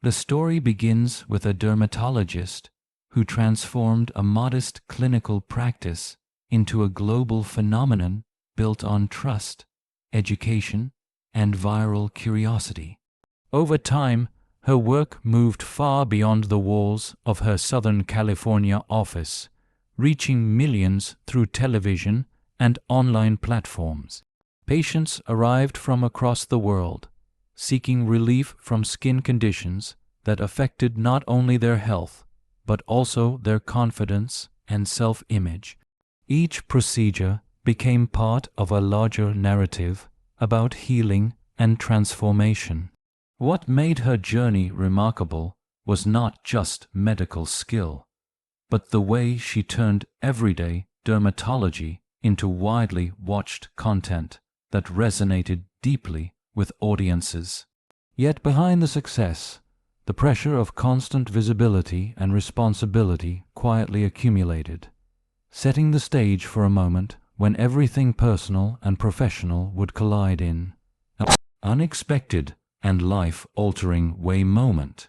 The story begins with a dermatologist who transformed a modest clinical practice into a global phenomenon built on trust, education, and viral curiosity. Over time, her work moved far beyond the walls of her Southern California office, reaching millions through television and online platforms. Patients arrived from across the world, seeking relief from skin conditions that affected not only their health, but also their confidence and self-image. Each procedure became part of a larger narrative about healing and transformation. What made her journey remarkable was not just medical skill, but the way she turned everyday dermatology into widely watched content that resonated deeply with audiences. Yet behind the success, the pressure of constant visibility and responsibility quietly accumulated, setting the stage for a moment when everything personal and professional would collide in an unexpected and life-altering way moment.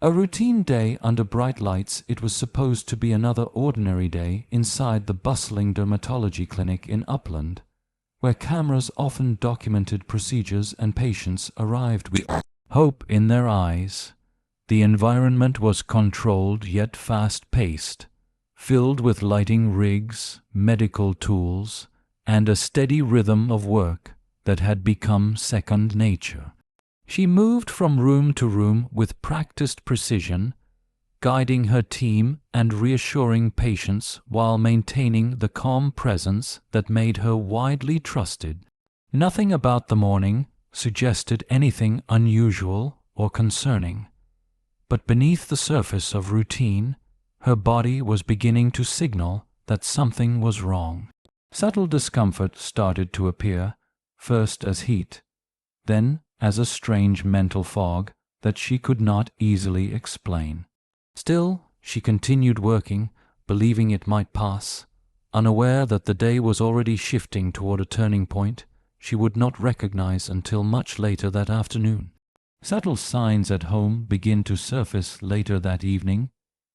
A routine day under bright lights, it was supposed to be another ordinary day inside the bustling dermatology clinic in Upland, where cameras often documented procedures and patients arrived with hope in their eyes. The environment was controlled yet fast-paced, filled with lighting rigs, medical tools, and a steady rhythm of work that had become second nature. She moved from room to room with practiced precision, guiding her team and reassuring patients while maintaining the calm presence that made her widely trusted. Nothing about the morning suggested anything unusual or concerning, but beneath the surface of routine, her body was beginning to signal that something was wrong. Subtle discomfort started to appear, first as heat, then as a strange mental fog that she could not easily explain. Still, she continued working, believing it might pass, unaware that the day was already shifting toward a turning point she would not recognize until much later that afternoon. Subtle signs at home began to surface later that evening.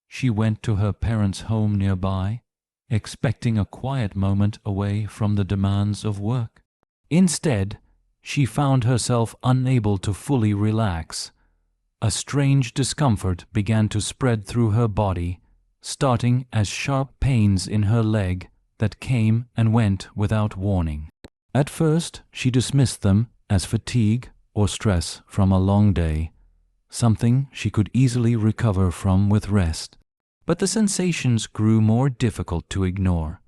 She went to her parents' home nearby, expecting a quiet moment away from the demands of work. Instead, she found herself unable to fully relax. A strange discomfort began to spread through her body, starting as sharp pains in her leg that came and went without warning. At first, she dismissed them as fatigue or stress from a long day, something she could easily recover from with rest. But the sensations grew more difficult to ignore.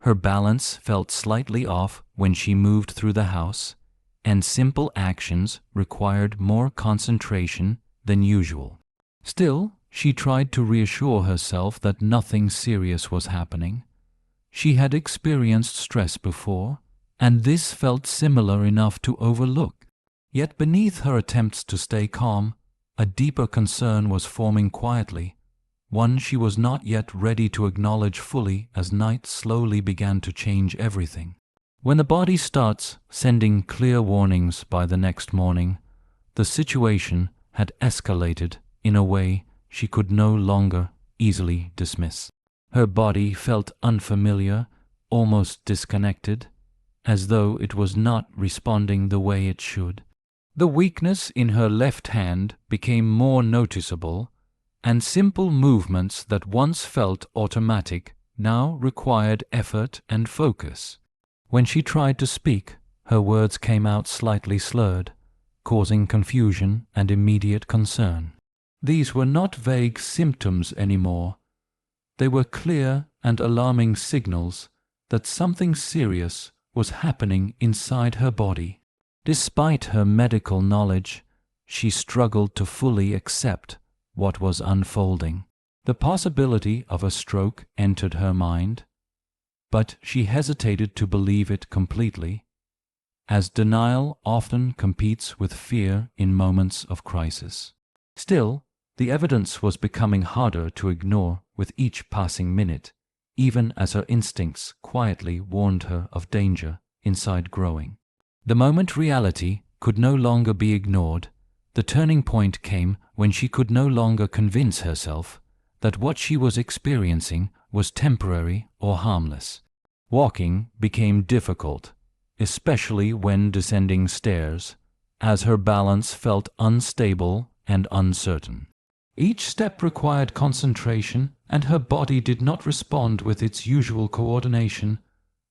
Her balance felt slightly off when she moved through the house, and simple actions required more concentration than usual. Still, she tried to reassure herself that nothing serious was happening. She had experienced stress before, and this felt similar enough to overlook. Yet beneath her attempts to stay calm, a deeper concern was forming quietly, one she was not yet ready to acknowledge fully as night slowly began to change everything. When the body starts sending clear warnings by the next morning, the situation had escalated in a way she could no longer easily dismiss. Her body felt unfamiliar, almost disconnected, as though it was not responding the way it should. The weakness in her left hand became more noticeable, and simple movements that once felt automatic now required effort and focus. When she tried to speak, her words came out slightly slurred, causing confusion and immediate concern. These were not vague symptoms anymore. They were clear and alarming signals that something serious was happening inside her body. Despite her medical knowledge, she struggled to fully accept what was unfolding. The possibility of a stroke entered her mind, but she hesitated to believe it completely, as denial often competes with fear in moments of crisis. Still, the evidence was becoming harder to ignore with each passing minute, even as her instincts quietly warned her of danger inside growing. The moment reality could no longer be ignored, the turning point came when she could no longer convince herself that what she was experiencing was temporary or harmless. Walking became difficult, especially when descending stairs, as her balance felt unstable and uncertain. Each step required concentration, and her body did not respond with its usual coordination.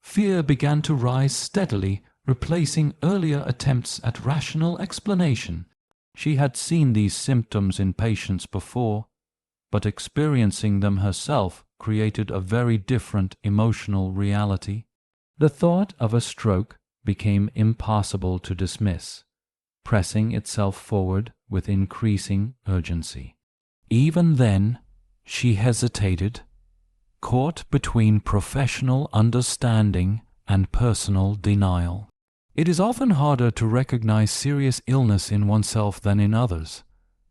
Fear began to rise steadily, replacing earlier attempts at rational explanation. She had seen these symptoms in patients before, but experiencing them herself created a very different emotional reality. The thought of a stroke became impossible to dismiss, pressing itself forward with increasing urgency. Even then, she hesitated, caught between professional understanding and personal denial. It is often harder to recognize serious illness in oneself than in others,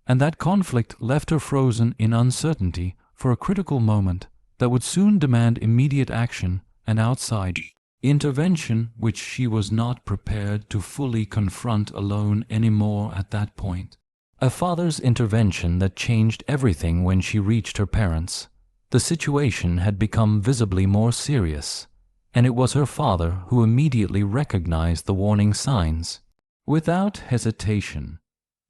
and that conflict left her frozen in uncertainty for a critical moment that would soon demand immediate action and outside intervention, which she was not prepared to fully confront alone anymore at that point. A father's intervention that changed everything when she reached her parents. The situation had become visibly more serious, and it was her father who immediately recognized the warning signs. Without hesitation,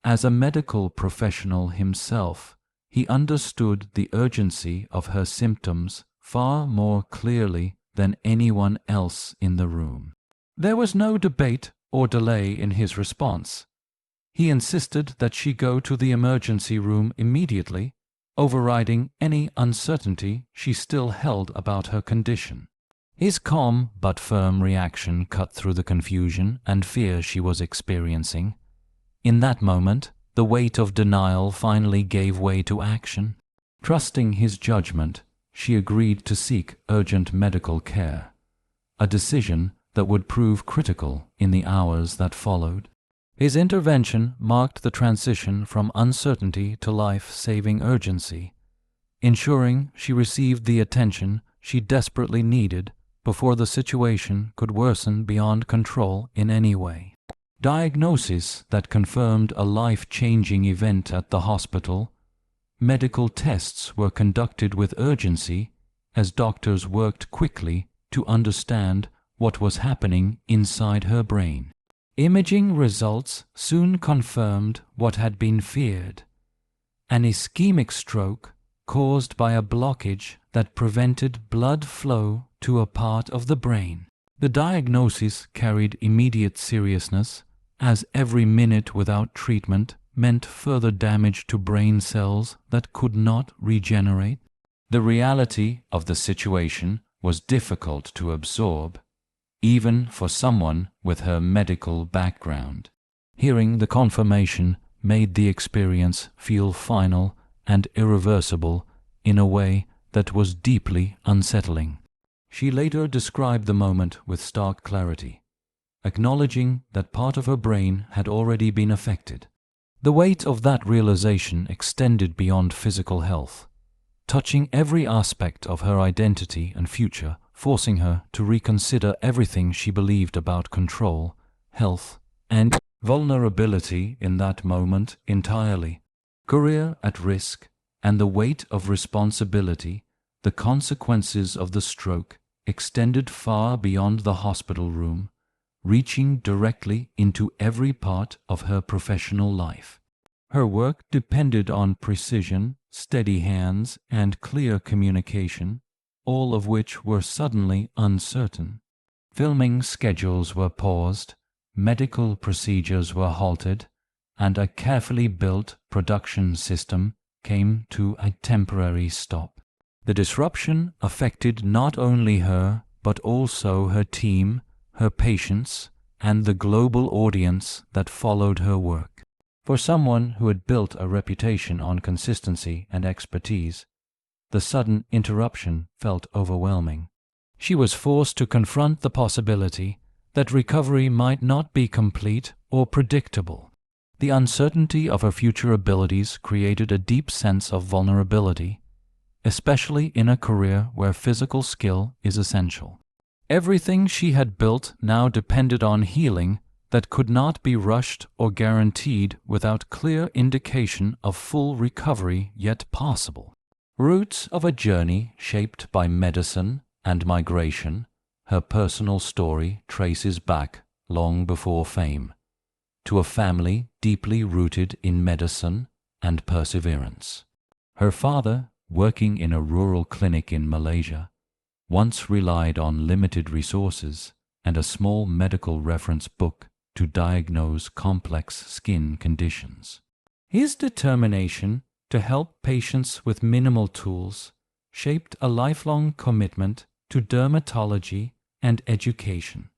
as a medical professional himself, he understood the urgency of her symptoms far more clearly than anyone else in the room. There was no debate or delay in his response. He insisted that she go to the emergency room immediately, overriding any uncertainty she still held about her condition. His calm but firm reaction cut through the confusion and fear she was experiencing. In that moment, the weight of denial finally gave way to action. Trusting his judgment, she agreed to seek urgent medical care, a decision that would prove critical in the hours that followed. His intervention marked the transition from uncertainty to life-saving urgency, ensuring she received the attention she desperately needed before the situation could worsen beyond control in any way. Diagnosis that confirmed a life-changing event at the hospital. Medical tests were conducted with urgency as doctors worked quickly to understand what was happening inside her brain. Imaging results soon confirmed what had been feared: an ischemic stroke caused by a blockage that prevented blood flow to a part of the brain. The diagnosis carried immediate seriousness, as every minute without treatment meant further damage to brain cells that could not regenerate. The reality of the situation was difficult to absorb, even for someone with her medical background. Hearing the confirmation made the experience feel final and irreversible in a way that was deeply unsettling. She later described the moment with stark clarity, acknowledging that part of her brain had already been affected. The weight of that realization extended beyond physical health, touching every aspect of her identity and future, forcing her to reconsider everything she believed about control, health, and vulnerability in that moment entirely. Career at risk and the weight of responsibility, the consequences of the stroke extended far beyond the hospital room, reaching directly into every part of her professional life. Her work depended on precision, steady hands, and clear communication, all of which were suddenly uncertain. Filming schedules were paused, medical procedures were halted, and a carefully built production system came to a temporary stop. The disruption affected not only her, but also her team, her patients, and the global audience that followed her work. For someone who had built a reputation on consistency and expertise, the sudden interruption felt overwhelming. She was forced to confront the possibility that recovery might not be complete or predictable. The uncertainty of her future abilities created a deep sense of vulnerability, especially in a career where physical skill is essential. Everything she had built now depended on healing that could not be rushed or guaranteed without clear indication of full recovery yet possible. Roots of a journey shaped by medicine and migration, her personal story traces back long before fame, to a family deeply rooted in medicine and perseverance. Her father, working in a rural clinic in Malaysia, once relied on limited resources and a small medical reference book to diagnose complex skin conditions. His determination to help patients with minimal tools shaped a lifelong commitment to dermatology and education.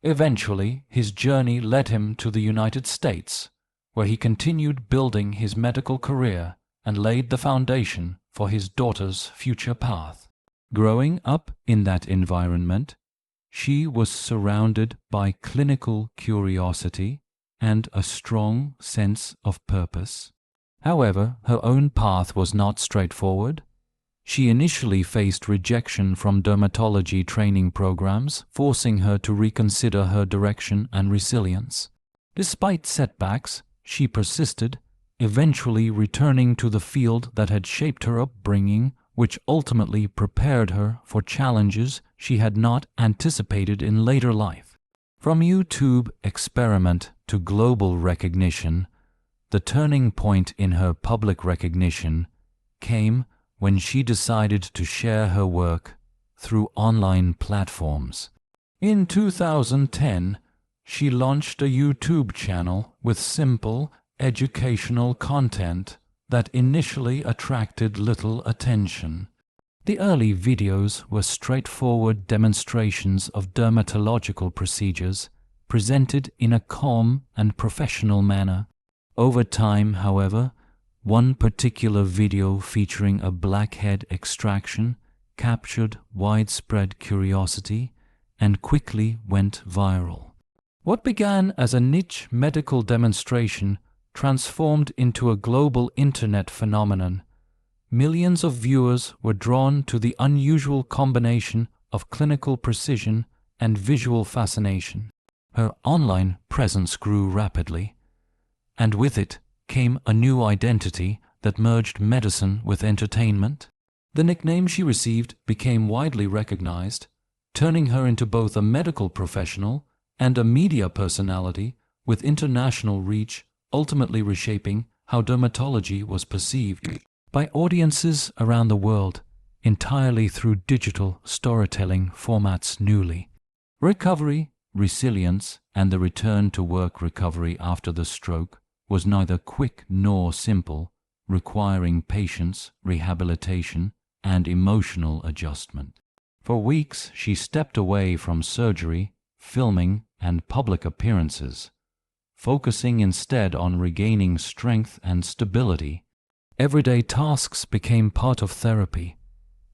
Eventually, his journey led him to the United States, where he continued building his medical career and laid the foundation for his daughter's future path. Growing up in that environment, she was surrounded by clinical curiosity and a strong sense of purpose. However, her own path was not straightforward. She initially faced rejection from dermatology training programs, forcing her to reconsider her direction and resilience. Despite setbacks, she persisted, eventually returning to the field that had shaped her upbringing, which ultimately prepared her for challenges she had not anticipated in later life. From YouTube experiment to global recognition, the turning point in her public recognition came when she decided to share her work through online platforms. In 2010, she launched a YouTube channel with simple, educational content that initially attracted little attention. The early videos were straightforward demonstrations of dermatological procedures presented in a calm and professional manner. Over time, however, one particular video featuring a blackhead extraction captured widespread curiosity and quickly went viral. What began as a niche medical demonstration transformed into a global internet phenomenon. Millions of viewers were drawn to the unusual combination of clinical precision and visual fascination. Her online presence grew rapidly, and with it came a new identity that merged medicine with entertainment. The nickname she received became widely recognized, turning her into both a medical professional and a media personality with international reach, ultimately reshaping how dermatology was perceived by audiences around the world entirely through digital storytelling formats newly. Recovery, resilience, and the return to work recovery after the stroke was neither quick nor simple, requiring patience, rehabilitation, and emotional adjustment. For weeks, she stepped away from surgery, filming, and public appearances, focusing instead on regaining strength and stability. Everyday tasks became part of therapy,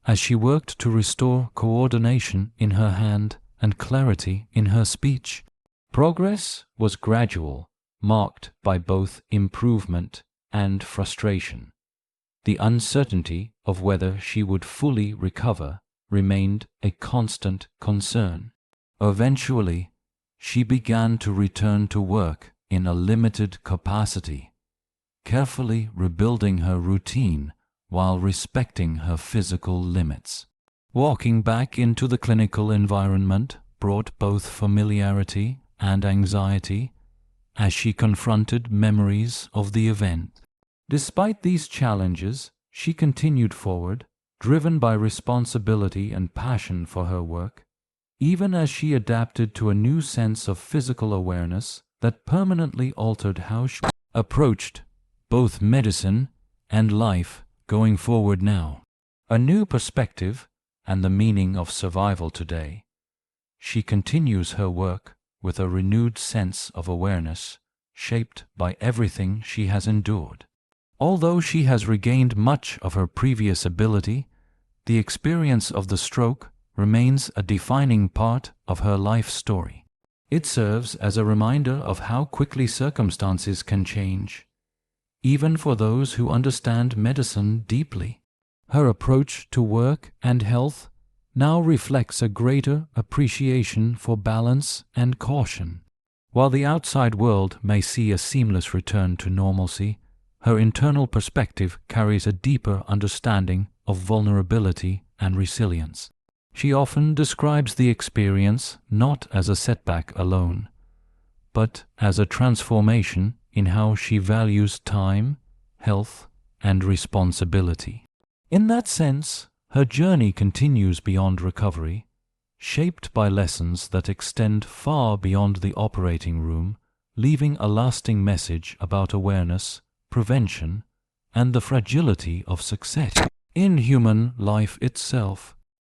as she worked to restore coordination in her hand and clarity in her speech. Progress was gradual, marked by both improvement and frustration. The uncertainty of whether she would fully recover remained a constant concern. Eventually, she began to return to work in a limited capacity, carefully rebuilding her routine while respecting her physical limits. Walking back into the clinical environment brought both familiarity and anxiety as she confronted memories of the event. Despite these challenges, she continued forward, driven by responsibility and passion for her work, even as she adapted to a new sense of physical awareness that permanently altered how she approached both medicine and life going forward now. A new perspective and the meaning of survival today. She continues her work with a renewed sense of awareness, shaped by everything she has endured. Although she has regained much of her previous ability, the experience of the stroke remains a defining part of her life story. It serves as a reminder of how quickly circumstances can change, even for those who understand medicine deeply. Her approach to work and health now reflects a greater appreciation for balance and caution. While the outside world may see a seamless return to normalcy, her internal perspective carries a deeper understanding of vulnerability and resilience. She often describes the experience not as a setback alone, but as a transformation in how she values time, health, and responsibility. In that sense, her journey continues beyond recovery, shaped by lessons that extend far beyond the operating room, leaving a lasting message about awareness, prevention, and the fragility of success in human life itself.